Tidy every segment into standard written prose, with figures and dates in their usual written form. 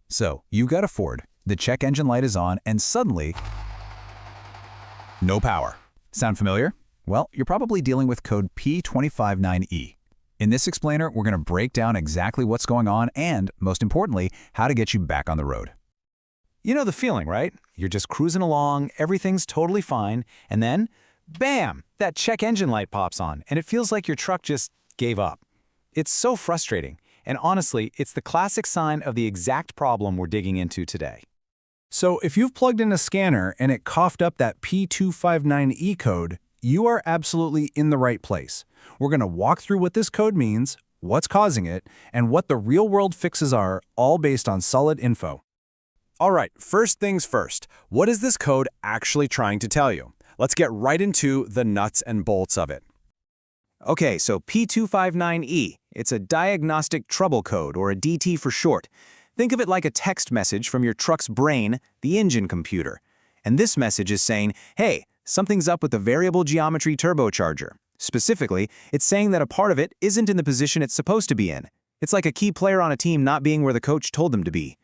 So, you got a Ford, the check engine light is on, and suddenly, no power. Sound familiar? Well, you're probably dealing with code P259E. In this explainer, we're going to break down exactly what's going on and, most importantly, how to get you back on the road. You know the feeling, right? You're just cruising along, everything's totally fine, and then, bam, that check engine light pops on, and it feels like your truck just gave up. It's so frustrating, and honestly, it's the classic sign of the exact problem we're digging into today. So if you've plugged in a scanner and it coughed up that P259E code, you are absolutely in the right place. We're going to walk through what this code means, what's causing it, and what the real-world fixes are, all based on solid info. All right, first things first, what is this code actually trying to tell you? Let's get right into the nuts and bolts of it. Okay, so P259E, it's a diagnostic trouble code, or a DT for short. Think of it like a text message from your truck's brain, the engine computer. And this message is saying, hey, something's up with the variable geometry turbocharger. Specifically, it's saying that a part of it isn't in the position it's supposed to be in. It's like a key player on a team not being where the coach told them to be.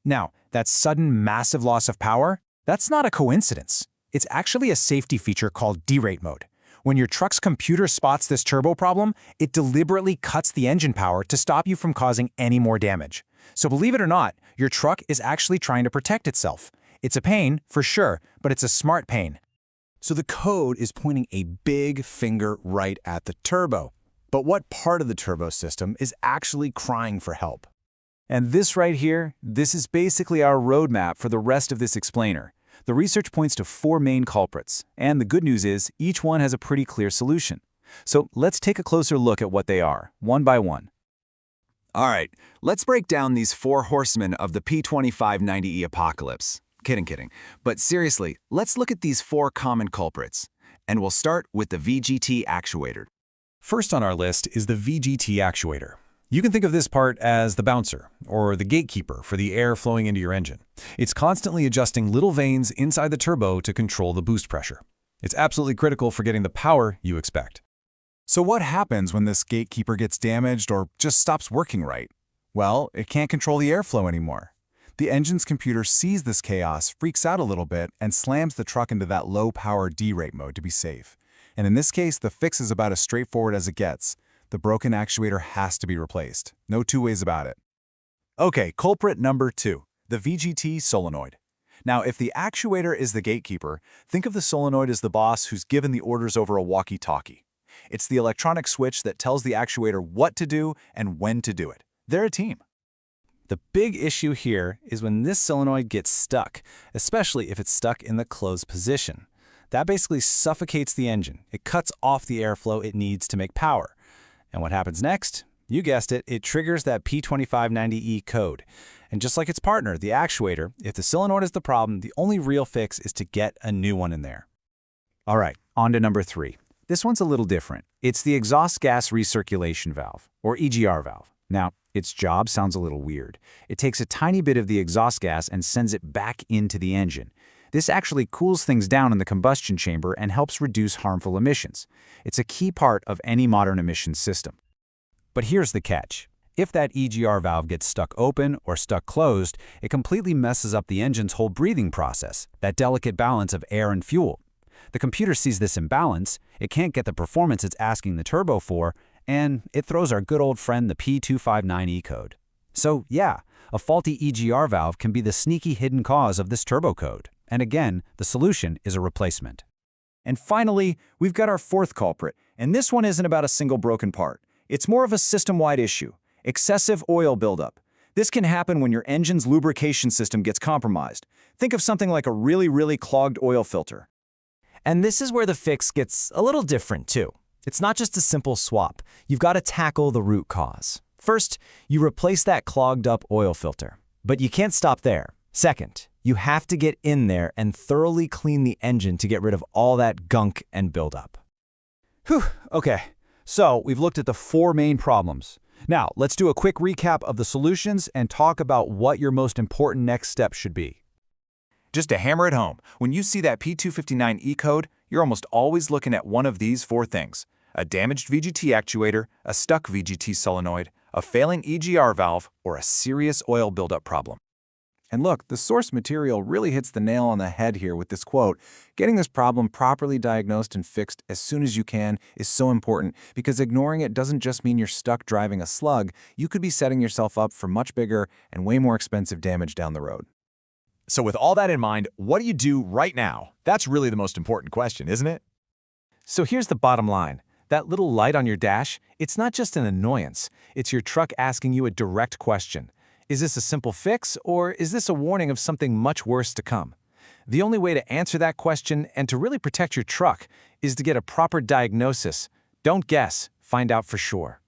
Now, that sudden massive loss of power, that's not a coincidence. It's actually a safety feature called derate mode. When your truck's computer spots this turbo problem, it deliberately cuts the engine power to stop you from causing any more damage. So believe it or not, your truck is actually trying to protect itself. It's a pain, for sure, but it's a smart pain. So the code is pointing a big finger right at the turbo. But what part of the turbo system is actually crying for help? And this right here, this is basically our roadmap for the rest of this explainer. The research points to 4 main culprits, and the good news is each one has a pretty clear solution. So let's take a closer look at what they are, one by one. All right, let's break down these 4 horsemen of the P2590E apocalypse. Kidding. But seriously, let's look at these 4 common culprits. And we'll start with the VGT actuator. First on our list is the VGT actuator. You can think of this part as the bouncer, or the gatekeeper for the air flowing into your engine. It's constantly adjusting little vanes inside the turbo to control the boost pressure. It's absolutely critical for getting the power you expect. So what happens when this gatekeeper gets damaged or just stops working right? Well, it can't control the airflow anymore. The engine's computer sees this chaos, freaks out a little bit, and slams the truck into that low-power derate mode to be safe. And in this case, the fix is about as straightforward as it gets. The broken actuator has to be replaced. No two ways about it. Okay, culprit number 2, the VGT solenoid. Now, if the actuator is the gatekeeper, think of the solenoid as the boss who's given the orders over a walkie-talkie. It's the electronic switch that tells the actuator what to do and when to do it. They're a team. The big issue here is when this solenoid gets stuck, especially if it's stuck in the closed position. That basically suffocates the engine. It cuts off the airflow it needs to make power. And what happens next? You guessed it, it triggers that P2590E code. And just like its partner, the actuator, if the solenoid is the problem, the only real fix is to get a new one in there. All right, on to number 3. This one's a little different. It's the exhaust gas recirculation valve, or EGR valve. Now, its job sounds a little weird. It takes a tiny bit of the exhaust gas and sends it back into the engine. This actually cools things down in the combustion chamber and helps reduce harmful emissions. It's a key part of any modern emissions system. But here's the catch. If that EGR valve gets stuck open or stuck closed, it completely messes up the engine's whole breathing process, that delicate balance of air and fuel. The computer sees this imbalance, it can't get the performance it's asking the turbo for, and it throws our good old friend the P259E code. So yeah, a faulty EGR valve can be the sneaky hidden cause of this turbo code. And again, the solution is a replacement. And finally, we've got our 4th culprit, and this one isn't about a single broken part. It's more of a system-wide issue, excessive oil buildup. This can happen when your engine's lubrication system gets compromised. Think of something like a really clogged oil filter. And this is where the fix gets a little different too. It's not just a simple swap. You've got to tackle the root cause. First, you replace that clogged up oil filter. But you can't stop there. Second, you have to get in there and thoroughly clean the engine to get rid of all that gunk and buildup. Whew, okay. So we've looked at the 4 main problems. Now, let's do a quick recap of the solutions and talk about what your most important next step should be. Just to hammer it home, when you see that P259E code, you're almost always looking at one of these 4 things: a damaged VGT actuator, a stuck VGT solenoid, a failing EGR valve, or a serious oil buildup problem. And look, the source material really hits the nail on the head here with this quote. Getting this problem properly diagnosed and fixed as soon as you can is so important because ignoring it doesn't just mean you're stuck driving a slug, you could be setting yourself up for much bigger and way more expensive damage down the road. So with all that in mind, what do you do right now? That's really the most important question, isn't it? So here's the bottom line. That little light on your dash, it's not just an annoyance. It's your truck asking you a direct question. Is this a simple fix, or is this a warning of something much worse to come? The only way to answer that question and to really protect your truck is to get a proper diagnosis. Don't guess, find out for sure.